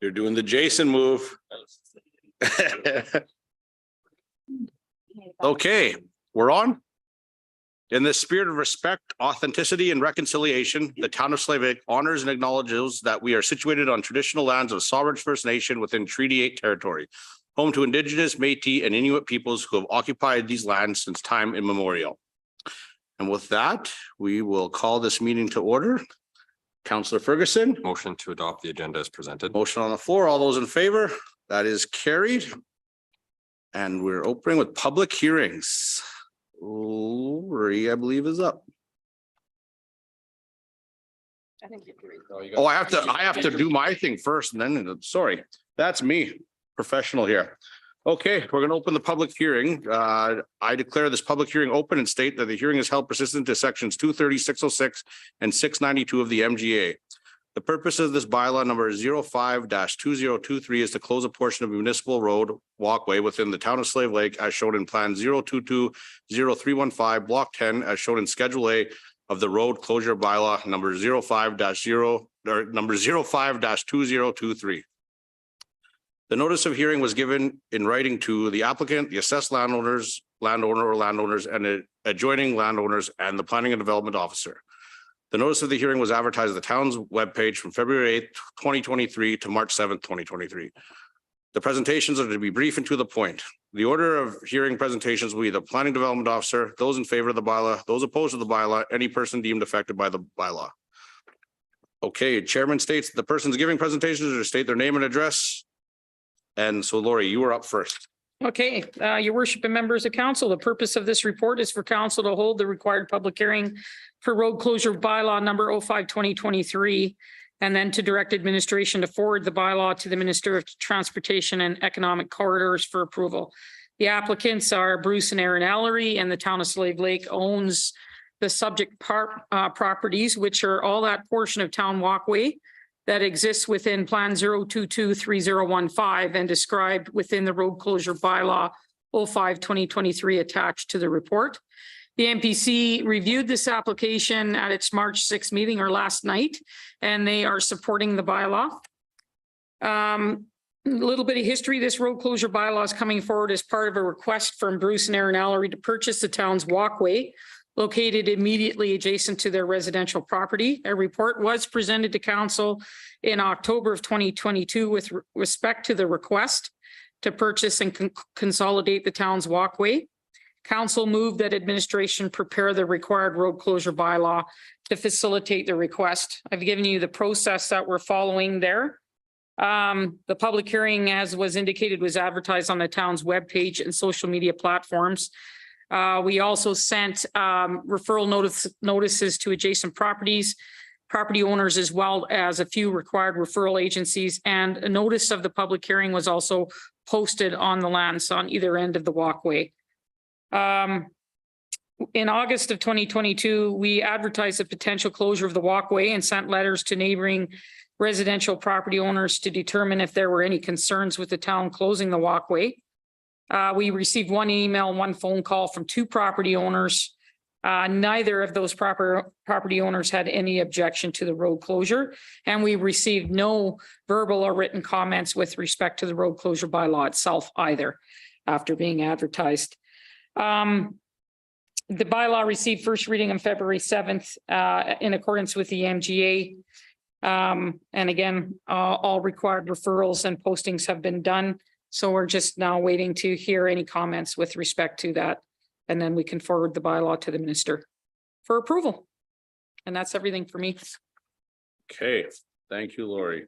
You're doing the Jason move. Okay, we're on. In the spirit of respect, authenticity, and reconciliation, the town of Slave Lake honors and acknowledges that we are situated on traditional lands of Sovereign First Nation within Treaty 8 territory, home to Indigenous, Métis, and Inuit peoples who have occupied these lands since time immemorial. And with that, we will call this meeting to order. Councillor Ferguson. Motion to adopt the agenda as presented. Motion on the floor. All those in favor? That is carried. And we're opening with public hearings. Lori, I believe, is up. I think you can read. Oh, I have to do my thing first and then, sorry, that's me, professional here. Okay, we're gonna open the public hearing. I declare this public hearing open and state that the hearing is held pursuant to sections 230, 606, and 692 of the MGA. The purpose of this bylaw number 05-2023 is to close a portion of municipal road walkway within the town of Slave Lake as shown in plan 022-0315 block 10 as shown in schedule A of the road closure bylaw number 05-2023. The notice of hearing was given in writing to the applicant, the assessed landowner, and the adjoining landowners and the planning and development officer. The notice of the hearing was advertised at the town's webpage from February 8th, 2023 to March 7th, 2023. The presentations are to be brief and to the point. The order of hearing presentations will be the planning development officer, those in favor of the bylaw, those opposed to the bylaw, any person deemed affected by the bylaw. Okay, chairman states the persons giving presentations are to state their name and address. And so Lori, you are up first. Okay, your worship and members of council, the purpose of this report is for council to hold the required public hearing for road closure bylaw number 05-2023, and then to direct administration to forward the bylaw to the Minister of Transportation and Economic Corridors for approval. The applicants are Bruce and Aaron Allery, and the town of Slave Lake owns the subject properties, which are all that portion of town walkway that exists within plan 0223015 and described within the road closure bylaw 05-2023 attached to the report. The MPC reviewed this application at its March 6th meeting or last night, and they are supporting the bylaw. A little bit of history. This road closure bylaw is coming forward as part of a request from Bruce and Aaron Allery to purchase the town's walkway located immediately adjacent to their residential property. A report was presented to council in October of 2022 with respect to the request to purchase and consolidate the town's walkway. Council moved that administration prepare the required road closure bylaw to facilitate the request. I've given you the process that we're following there. The public hearing, as was indicated, was advertised on the town's webpage and social media platforms. We also sent referral notices to adjacent property owners, as well as a few required referral agencies, and a notice of the public hearing was also posted on the lands on either end of the walkway. In August of 2022, we advertised the potential closure of the walkway and sent letters to neighboring residential property owners to determine if there were any concerns with the town closing the walkway. We received one email, one phone call from two property owners. Neither of those property owners had any objection to the road closure, and we received no verbal or written comments with respect to the road closure bylaw itself either after being advertised. The bylaw received first reading on February 7th in accordance with the MGA. And again, all required referrals and postings have been done. So we're just now waiting to hear any comments with respect to that. And then we can forward the bylaw to the minister for approval. And that's everything for me. Okay, thank you, Lori.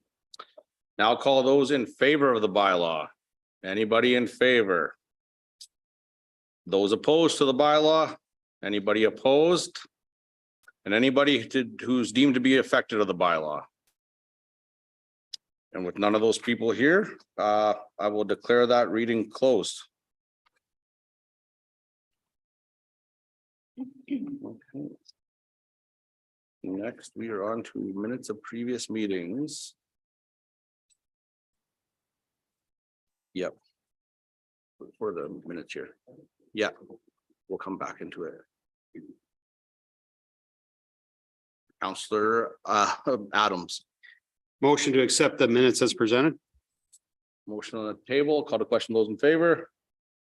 Now I'll call those in favor of the bylaw. Anybody in favor? Those opposed to the bylaw? Anybody opposed? And anybody who's deemed to be affected of the bylaw? And with none of those people here, I will declare that reading closed. Okay. Next, we are on to minutes of previous meetings. Yep. For the minutes here. Yeah, we'll come back into it. Councillor Adams. Motion to accept the minutes as presented. Motion on the table, call to question, those in favor?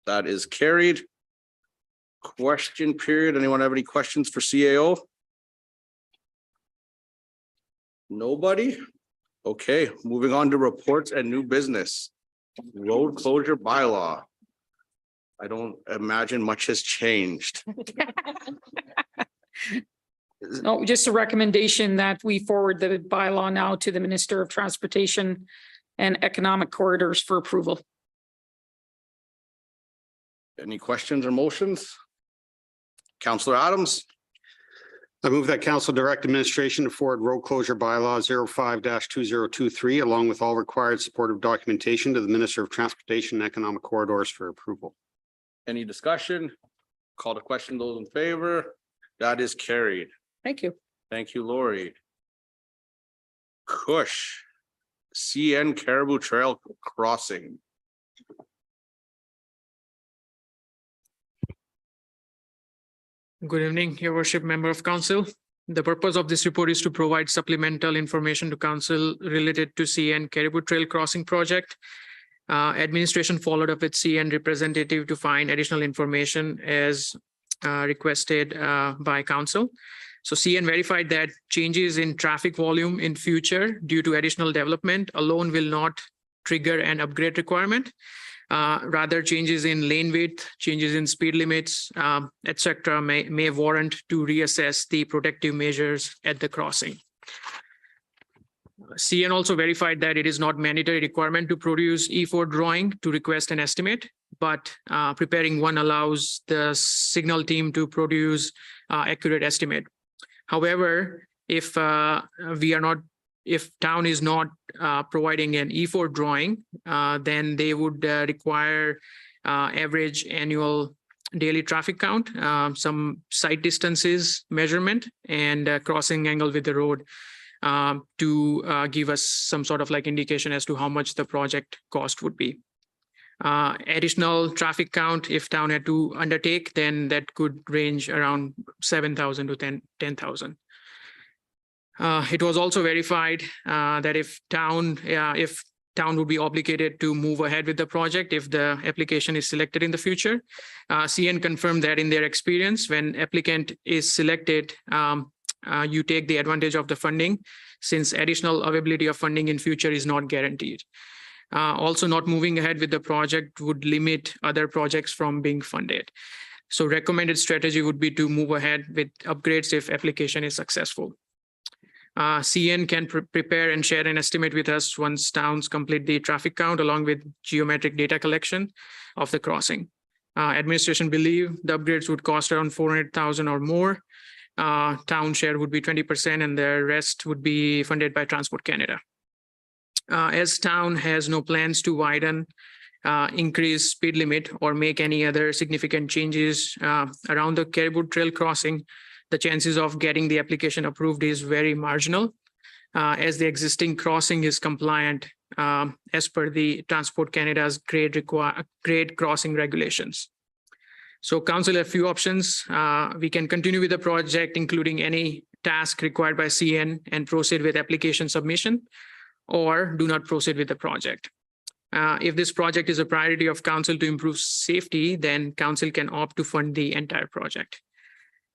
That is carried. Question period. Anyone have any questions for CAO? Nobody? Okay, moving on to reports and new business. Road closure bylaw. I don't imagine much has changed. No, just a recommendation that we forward the bylaw now to the Minister of Transportation and Economic Corridors for approval. Any questions or motions? Councillor Adams, I move that council direct administration to forward road closure bylaw 05-2023 along with all required supportive documentation to the Minister of Transportation and Economic Corridors for approval. any discussion? Call to question, those in favor? That is carried. Thank you. Thank you, Lori. Kush, CN Caribou Trail Crossing. Good evening, Your Worship, Member of Council. The purpose of this report is to provide supplemental information to Council related to CN Caribou Trail Crossing Project. Administration followed up with CN representative to find additional information as requested by Council. So CN verified that changes in traffic volume in future due to additional development alone will not trigger an upgrade requirement. Rather, changes in lane width, changes in speed limits, etc., may warrant to reassess the protective measures at the crossing. CN also verified that it is not mandatory requirement to produce E4 drawing to request an estimate, but preparing one allows the signal team to produce accurate estimate. However, if town is not providing an E4 drawing, then they would require average annual daily traffic count, some site distances measurement, and crossing angle with the road to give us some sort of like indication as to how much the project cost would be. Additional traffic count, if town had to undertake, then that could range around 7,000 to 10,000. It was also verified that if town would be obligated to move ahead with the project if the application is selected in the future. CN confirmed that in their experience, when applicant is selected, you take the advantage of the funding since additional availability of funding in future is not guaranteed. Also, not moving ahead with the project would limit other projects from being funded. So recommended strategy would be to move ahead with upgrades if application is successful. CN can prepare and share an estimate with us once towns complete the traffic count along with geometric data collection of the crossing. Administration believe the upgrades would cost around 400,000 or more. Town share would be 20% and the rest would be funded by Transport Canada. As town has no plans to widen, increase speed limit or make any other significant changes around the Caribou Trail crossing, the chances of getting the application approved is very marginal as the existing crossing is compliant as per the Transport Canada's grade crossing regulations. So council have few options. We can continue with the project, including any task required by CN and proceed with application submission, or do not proceed with the project. If this project is a priority of council to improve safety, then council can opt to fund the entire project.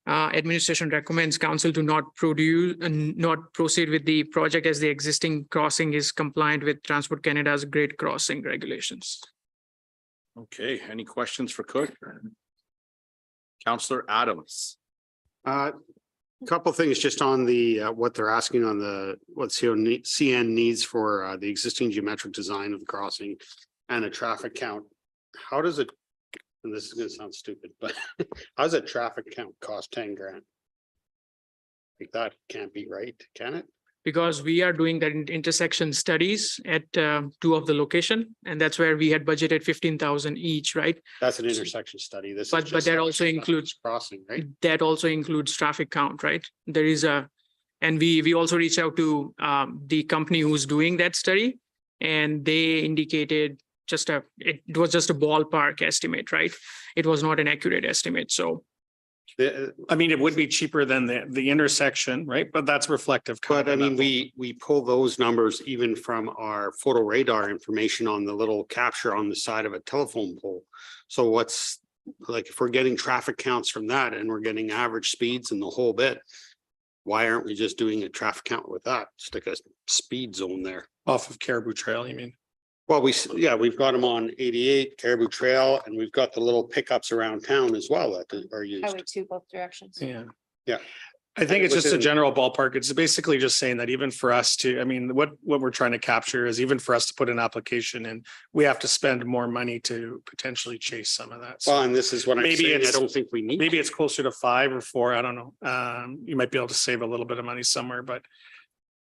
Administration recommends council to not proceed with the project as the existing crossing is compliant with Transport Canada's grade crossing regulations. Okay, any questions for Cook? Councillor Adams. Couple things just on the what they're asking on the what CN needs for the existing geometric design of the crossing and a traffic count. How does it, and this is gonna sound stupid, but how does a traffic count cost 10 grand? Like that can't be right, can it? Because we are doing the intersection studies at two of the location, and that's where we had budgeted 15,000 each, right? That's an intersection study. This is But just that a also includes crossing, right? That also includes traffic count, right? There is and we also reached out to the company who's doing that study, and they indicated it was just a ballpark estimate, right? It was not an accurate estimate. So I mean, it would be cheaper than the intersection, right? But that's reflective. But I mean, we pull those numbers even from our photo radar information on the little capture on the side of a telephone pole. So what's like, if we're getting traffic counts from that and we're getting average speeds and the whole bit, why aren't we just doing a traffic count with that? Stick a speed zone there. Off of Caribou Trail, you mean? Well, yeah, we've got them on 88 Caribou Trail and we've got the little pickups around town as well that are used. Highway 2 both directions. Yeah. Yeah. I think it's just a Within- general ballpark. It's basically just saying that even for us to, I mean, what we're trying to capture is even for us to put an application in, we have to spend more money to potentially chase some of that. So Well, and this is what I'm Maybe saying. I it's- don't think we need. maybe it's closer to 5 or 4. I don't know. You might be able to save a little bit of money somewhere, but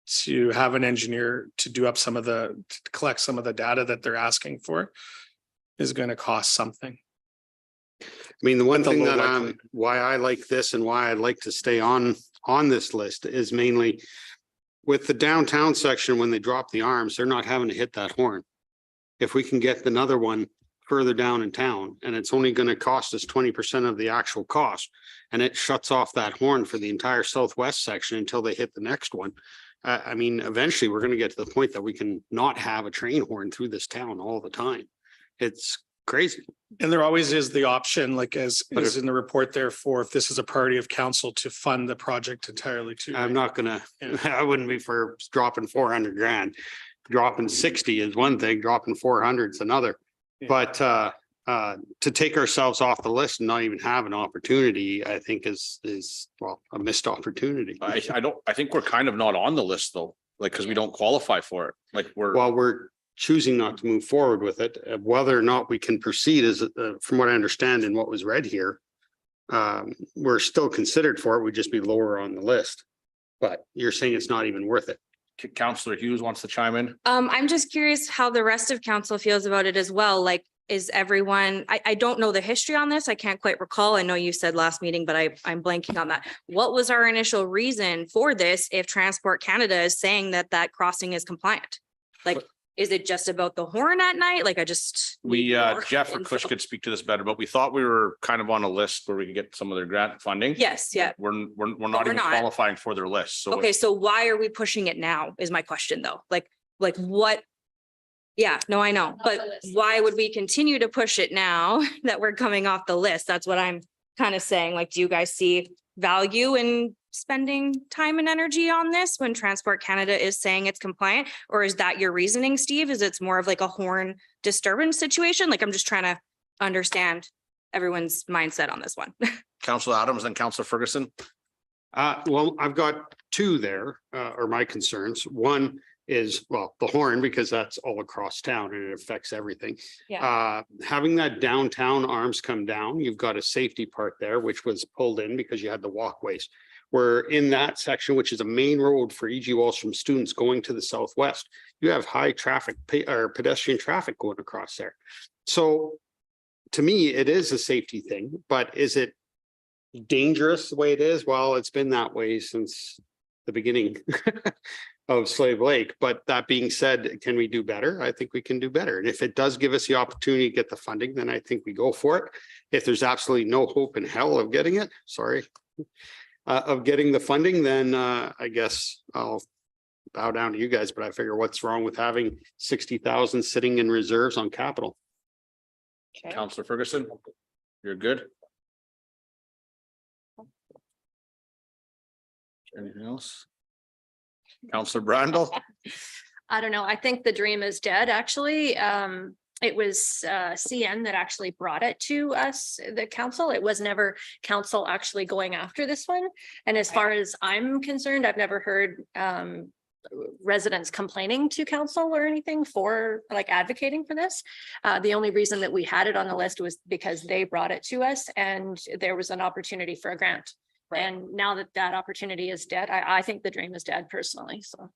to have an engineer to do up to collect some of the data that they're asking for is going to cost something. I mean, the one the thing low that likelihood. why I like this and why I'd like to stay on this list is mainly with the downtown section, when they drop the arms, they're not having to hit that horn. If we can get another one further down in town and it's only going to cost us 20% of the actual cost and it shuts off that horn for the entire southwest section until they hit the next one. I mean, eventually we're going to get to the point that we can not have a train horn through this town all the time. It's crazy. And there always is the option, like as But is in the report there for if this is a priority of council to fund the project entirely too. I'm not gonna, Yeah. I wouldn't be for dropping 400 grand. Dropping 60 is one thing, dropping 400 is another. Yeah. But to take ourselves off the list and not even have an opportunity, I think is well, a missed opportunity. I think we're kind of not on the list though, like, because we don't qualify for it. Like While we're choosing not to move forward with it, whether or not we can proceed is, from what I understand and what was read here, we're still considered for it. We'd just be lower on the list. But you're saying it's not even worth it. Councillor Hughes wants to chime in. I'm just curious how the rest of council feels about it as well. Like, is everyone, I don't know the history on this. I can't quite recall. I know you said last meeting, but I'm blanking on that. What was our initial reason for this if Transport Canada is saying that that crossing is compliant? Like, is it just about the horn at night? Like, I just. We, need more Jeff or info. Kush could speak to this better, but we thought we were kind of on a list where we could get some of their grant funding. Yes, yeah. We're not we're even not. qualifying for their list, so. Okay, so why are we pushing it now is my question though. Like what? Yeah, no, I know, but why would we continue to push it now that we're coming off the list? That's what I'm kind of saying. Like, do you guys see value in spending time and energy on this when Transport Canada is saying it's compliant? Or is that your reasoning, Steve? Is it's more of like a horn disturbance situation? Like, I'm just trying to understand everyone's mindset on this one. Councillor Adams and Councillor Ferguson. Well, I've got two there, are my concerns. One is, well, the horn, because that's all across town and it affects everything. Having that downtown arms come down, you've got a safety part there, which was pulled in because you had the walkways. Where in that section, which is a main road for E.G. Wallstrom students going to the southwest, you have high traffic or pedestrian traffic going across there. So to me, it is a safety thing, but is it dangerous the way it is? Well, it's been that way since the beginning of Slave Lake. But that being said, can we do better? I think we can do better. And if it does give us the opportunity to get the funding, then I think we go for it. If there's absolutely no hope in hell of getting it, of getting the funding, then I guess I'll bow down to you guys, but I figure what's wrong with having 60,000 sitting in reserves on capital? Councillor Ferguson, you're good? Anything else? Councillor Brandel? I don't know. I think the dream is dead, actually. It was CN that actually brought it to us, the council. It was never council actually going after this one. And as far as I'm concerned, I've never heard residents complaining to council or anything for like advocating for this. The only reason that we had it on the list was because they brought it to us and there was an opportunity for a grant. And now that that opportunity is dead, I think the dream is dead personally, so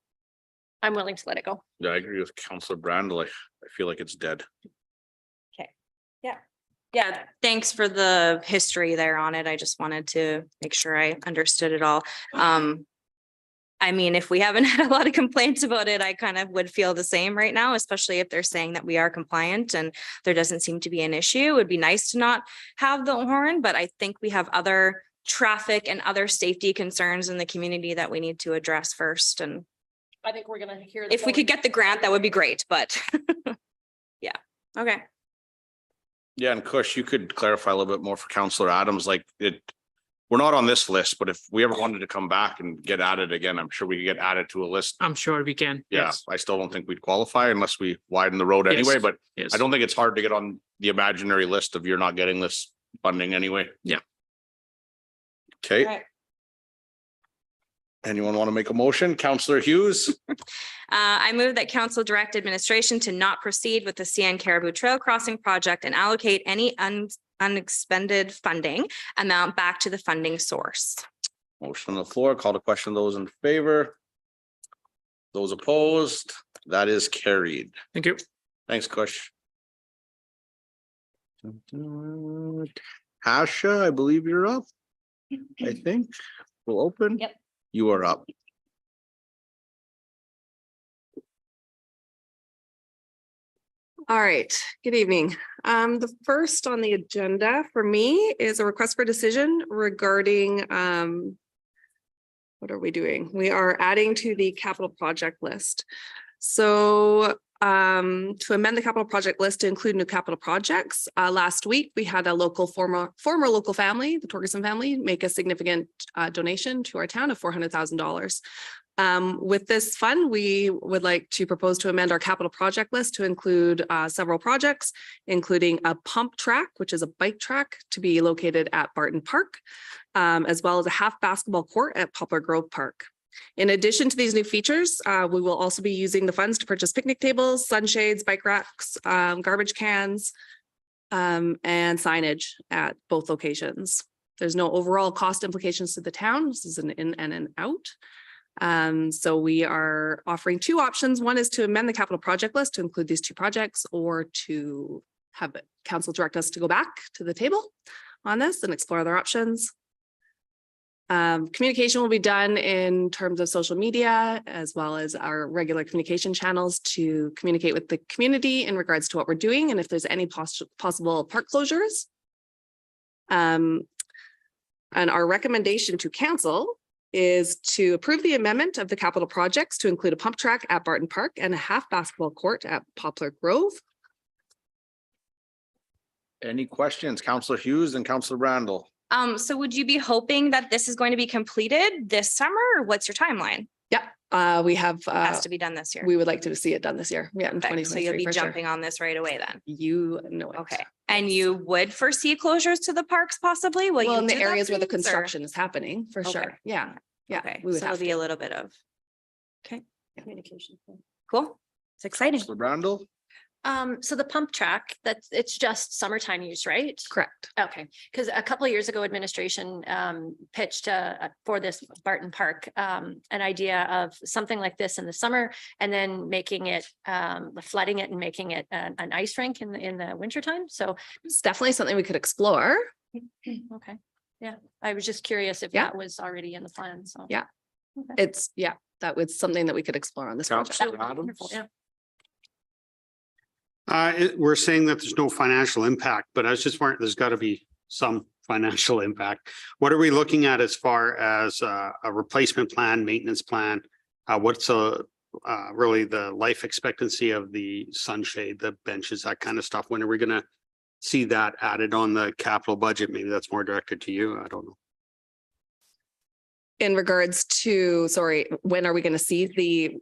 I'm willing to let it go. Yeah, I agree with Councillor Brandel. I feel like it's dead. Yeah, thanks for the history there on it. I just wanted to make sure I understood it all. I mean, if we haven't had a lot of complaints about it, I kind of would feel the same right now, especially if they're saying that we are compliant and there doesn't seem to be an issue. It would be nice to not have the horn, but I think we have other traffic and other safety concerns in the community that we need to address first. And I think we're gonna hear. if we could get the grant, that would be great, but yeah, okay. Yeah, and Kush, you could clarify a little bit more for Counselor Adams, like we're not on this list, but if we ever wanted to come back and get added again, I'm sure we could get added to a list. I'm sure we can. Yeah, Yes. I still don't think we'd qualify unless we widen the road Yes. anyway, but Yes. I don't think it's hard to get on the imaginary list of you're not getting this funding anyway. Yeah. Okay. Right. Anyone want to make a motion? Counselor Hughes, I move that council direct administration to not proceed with the CN Caribou Trail Crossing project and allocate any unexpended funding amount back to the funding source. motion on the floor, call to question those in favor. Those opposed, that is carried. Thank you. Thanks, Kush. Tasha, I believe you're up. I think we'll open. Yep. You are up. All right, good evening. The first on the agenda for me is a request for decision regarding what are we doing? We are adding to the capital project list. So to amend the capital project list to include new capital projects, last week we had a former local family, the Torgerson family, make a significant donation to our town of $400,000. With this fund, we would like to propose to amend our capital project list to include several projects, including a pump track, which is a bike track to be located at Barton Park, as well as a half basketball court at Poplar Grove Park. In addition to these new features, we will also be using the funds to purchase picnic tables, sunshades, bike racks, garbage cans, and signage at both locations. There's no overall cost implications to the town. This is an in and an out. So we are offering two options. One is to amend the capital project list to include these two projects, or to have council direct us to go back to the table on this and explore other options. Communication will be done in terms of social media, as well as our regular communication channels to communicate with the community in regards to what we're doing and if there's any possible park closures. And our recommendation to council is to approve the amendment of the capital projects to include a pump track at Barton Park and a half basketball court at Poplar Grove. Any questions? Counselor Hughes and Counselor Randall. So would you be hoping that this is going to be completed this summer, or what's your timeline? Yeah, we have, Has to be done this year. we would like to see it done this year. Yeah, in Okay, so you'll 2023 be for sure. jumping on this right away then. You know it. Okay, and you would foresee closures to the parks possibly? Will Well, you in the do that, areas where the please, or- construction is happening, for Okay. sure. Yeah, yeah. Okay, we would so have it'll be to. a little bit of. Okay, Communication. cool. It's exciting. Counselor Randall. So the pump track, it's just summertime use, right? Correct. Okay, because a couple of years ago, administration pitched for this Barton Park, an idea of something like this in the summer and then making it, flooding it and making it an ice rink in the wintertime. So, It's definitely something we could explore. okay, yeah, I was just curious if Yeah. that was already in the plan, so. Yeah. Okay. It's, yeah, that was something that we could explore on this project. Counselor That would be wonderful, Adams. yeah. We're saying that there's no financial impact, but I was just wondering, there's got to be some financial impact. What are we looking at as far as a replacement plan, maintenance plan? What's really the life expectancy of the sunshade, the benches, that kind of stuff? When are we gonna see that added on the capital budget? Maybe that's more directed to you. I don't know. In regards to, sorry, when are we going to see the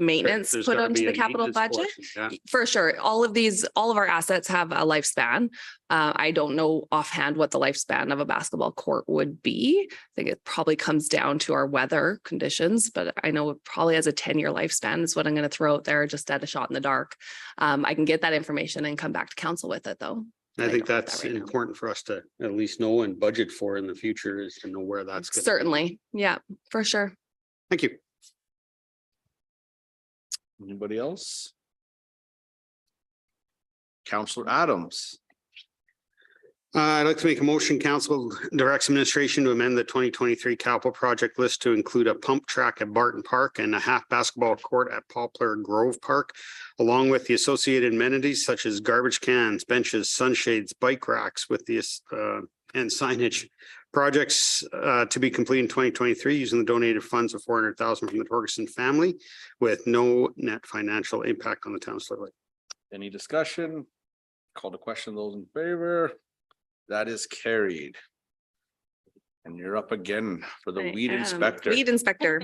maintenance There's put gotta onto be the a capital maintenance budget? portion, yeah. For sure. All of our assets have a lifespan. I don't know offhand what the lifespan of a basketball court would be. I think it probably comes down to our weather conditions, but I know it probably has a 10-year lifespan is what I'm going to throw out there just at a shot in the dark. I can get that information and come back to council with it though. I think don't have that that's right now. important for us to at least know and budget for in the future, is to know where that's going. Certainly. Yeah, for sure. Thank you. Anybody else? Counselor Adams. I'd like to make a motion, council directs administration to amend the 2023 capital project list to include a pump track at Barton Park and a half basketball court at Poplar Grove Park, along with the associated amenities such as garbage cans, benches, sunshades, bike racks with the and signage projects to be complete in 2023 using the donated funds of 400,000 from the Torgerson family with no net financial impact on the town of Slave Lake. Any discussion? Call to question those in favor. That is carried. And you're up again for the weed inspector. Weed inspector.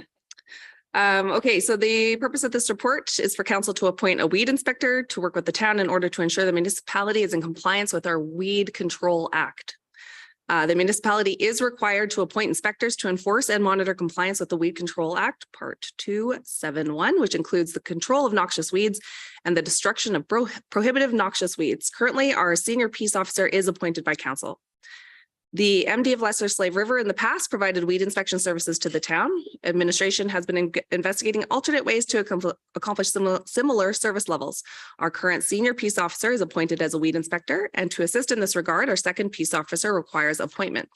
Okay, so the purpose of this report is for council to appoint a weed inspector to work with the town in order to ensure the municipality is in compliance with our Weed Control Act. The municipality is required to appoint inspectors to enforce and monitor compliance with the Weed Control Act, Part 271, which includes the control of noxious weeds and the destruction of prohibitive noxious weeds. Currently, our senior peace officer is appointed by council. The MD of Lesser Slave River in the past provided weed inspection services to the town. Administration has been investigating alternate ways to accomplish similar service levels. Our current senior peace officer is appointed as a weed inspector, and to assist in this regard, our second peace officer requires appointment.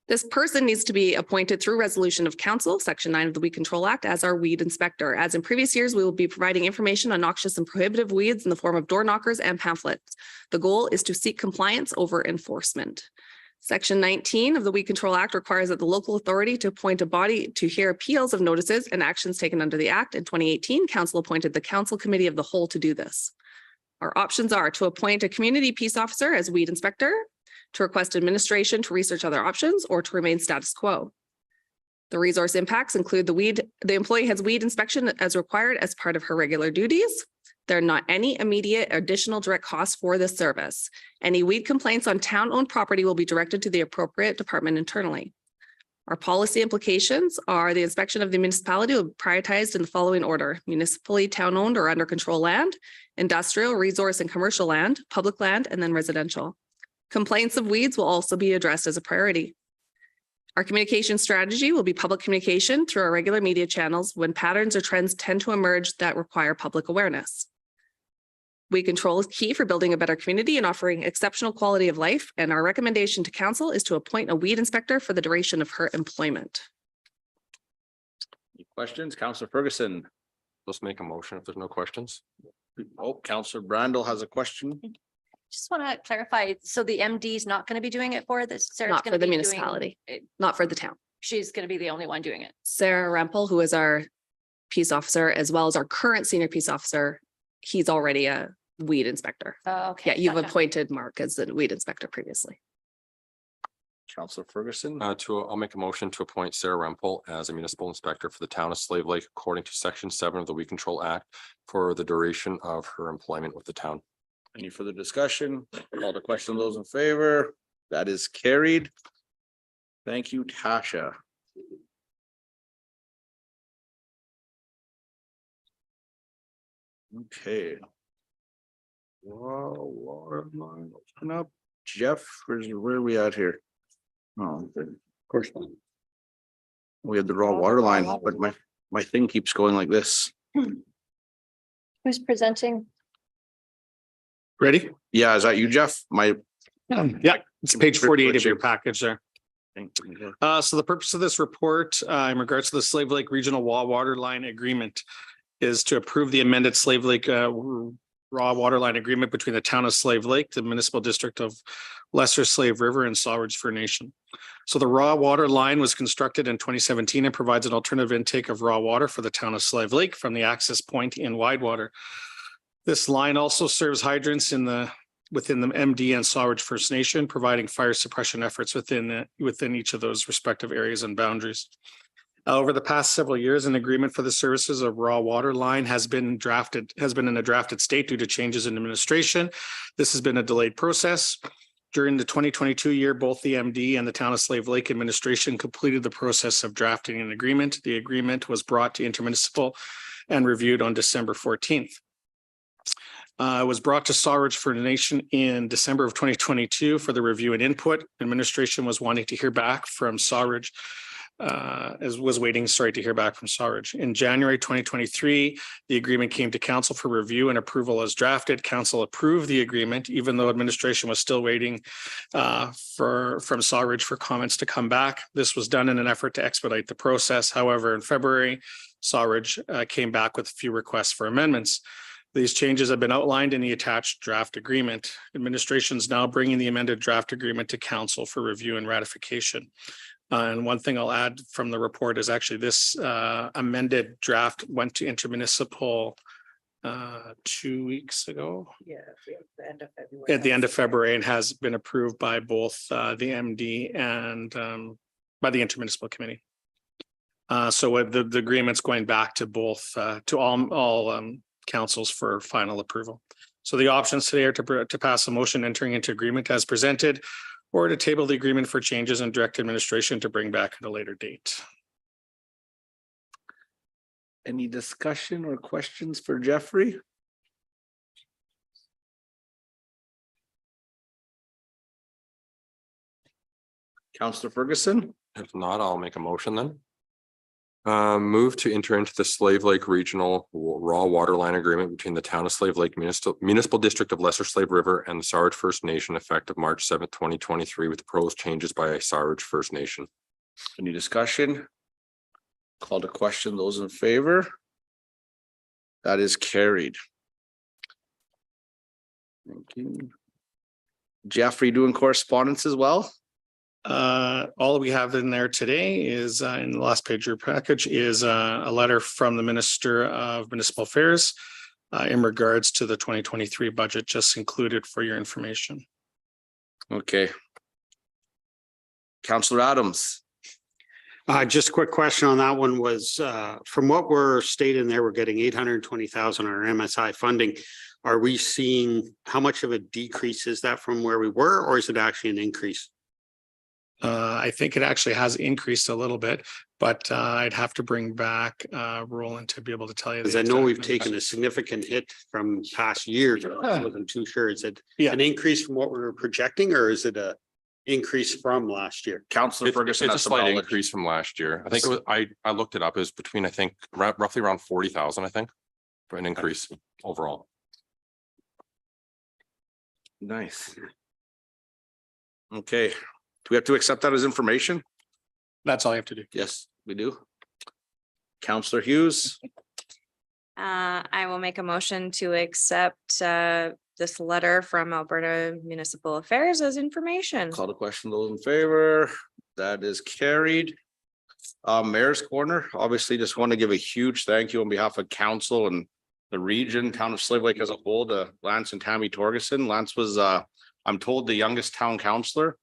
This person needs to be appointed through resolution of council, Section 9 of the Weed Control Act, as our weed inspector. As in previous years, we will be providing information on noxious and prohibitive weeds in the form of door knockers and pamphlets. The goal is to seek compliance over enforcement. Section 19 of the Weed Control Act requires that the local authority to appoint a body to hear appeals of notices and actions taken under the Act. In 2018, council appointed the Council Committee of the Whole to do this. Our options are to appoint a community peace officer as weed inspector, to request administration to research other options, or to remain status quo. The resource impacts include the employee has weed inspection as required as part of her regular duties. There are not any immediate additional direct costs for this service. Any weed complaints on town-owned property will be directed to the appropriate department internally. Our policy implications are the inspection of the municipality will be prioritized in the following order: municipally town-owned or under control land, industrial, resource, and commercial land, public land, and then residential. Complaints of weeds will also be addressed as a priority. Our communication strategy will be public communication through our regular media channels when patterns or trends tend to emerge that require public awareness. Weed control is key for building a better community and offering exceptional quality of life, and our recommendation to council is to appoint a weed inspector for the duration of her employment. Any questions? Councillor Ferguson. Let's make a motion if there's no questions. Oh, Councillor Brandel has a question. Just want to clarify, so the MD is not going to be doing it for this? Sarah's Not gonna for the be doing municipality, it- not for the town. She's going to be the only one doing it. Sarah Rempel, who is our peace officer, as well as our current senior peace officer, he's already a weed inspector. Okay. Yeah, you've gotcha. appointed Mark as the weed inspector previously. Councillor Ferguson. I'll make a motion to appoint Sarah Rempel as a municipal inspector for the town of Slave Lake according to Section 7 of the Weed Control Act for the duration of her employment with the town. Any further discussion? Call to question those in favor. That is carried. Thank you, Tasha. Okay. Water line, open up. Jeff, where are we at here? Oh, good. Of course. We had the raw water line, but my thing keeps going like this. Who's presenting? Ready? Yeah, is that you, Jeff? Yeah, it's page 48 of your package there. Yeah. So the purpose of this report in regards to the Slave Lake Regional Water Line Agreement is to approve the amended Slave Lake raw water line agreement between the town of Slave Lake, the municipal district of Lesser Slave River, and Sawridge Fur Nation. So the raw water line was constructed in 2017 and provides an alternative intake of raw water for the town of Slave Lake from the access point in Widewater. This line also serves hydrants within the MD and Sawridge First Nation, providing fire suppression efforts within each of those respective areas and boundaries. Over the past several years, an agreement for the services of raw water line has been in a drafted state due to changes in administration. This has been a delayed process. During the 2022 year, both the MD and the town of Slave Lake administration completed the process of drafting an agreement. The agreement was brought to intermunicipal and reviewed on December 14th. It was brought to Sawridge Fur Nation in December of 2022 for the review and input. Administration was wanting to hear back from Sawridge. To hear back from Sawridge. In January 2023, the agreement came to council for review and approval as drafted. Council approved the agreement, even though administration was still waiting from Sawridge for comments to come back. This was done in an effort to expedite the process. However, in February, Sawridge came back with a few requests for amendments. These changes have been outlined in the attached draft agreement. Administration is now bringing the amended draft agreement to council for review and ratification. And one thing I'll add from the report is actually this amended draft went to intermunicipal 2 weeks ago. Yeah, at the end of February. At the end of February, and has been approved by both the MD and by the intermunicipal committee. So with the agreement's going back to both to all councils for final approval. So the options today are to pass a motion entering into agreement as presented, or to table the agreement for changes and direct administration to bring back at a later date. Any discussion or questions for Jeffrey? Counselor Ferguson, If not, I'll make a motion then. Move to enter into the Slave Lake Regional Raw Water Line Agreement between the Town of Slave Lake Municipal District of Lesser Slave River and the Sarge First Nation effective March 7th, 2023 with the proposed changes by Sarge First Nation. any discussion? Call to question, those in favor? That is carried. Thank you. Jeffrey, doing correspondence as well? All we have in there today is in the last page of your package is a letter from the Minister of Municipal Affairs in regards to the 2023 budget, just included for your information. Okay. Counselor Adams, Just a quick question on that one was, from what we're stating there, we're getting 820,000 on our MSI funding. Are we seeing, how much of a decrease is that from where we were, or is it actually an increase? I think it actually has increased a little bit, but I'd have to bring back Roland to be able to tell you. Because I know we've taken a significant hit from past years. I wasn't too sure. Is it Yeah. an increase from what we were projecting, or is it a increase from last year? Counselor It's Ferguson. a has some slight knowledge. increase from last year. I think it was, I looked it up, it was between, I think, roughly around 40,000, I think, for an increase overall. Nice. Okay, do we have to accept that as information? That's all you have to do. Yes, we do. Counselor Hughes, I will make a motion to accept this letter from Alberta Municipal Affairs as information. call to question, those in favor, that is carried. Mayor's Corner, obviously just want to give a huge thank you on behalf of council and the region, town of Slave Lake as a whole, to Lance and Tammy Torgerson. Lance was, I'm told, the youngest town councillor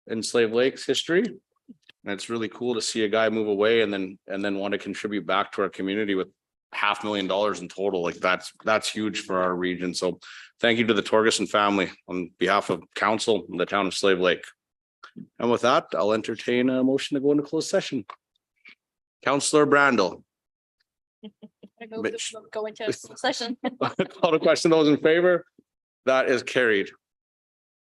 in Slave Lake's history. And it's really cool to see a guy move away and then want to contribute back to our community with $500,000 in total. Like that's huge for our region. So thank you to the Torgerson family on behalf of council and the town of Slave Lake. And with that, I'll entertain a motion to go into closed session. Counselor Brandel. I move Mitch. to go into session. Call to question, those in favor? That is carried.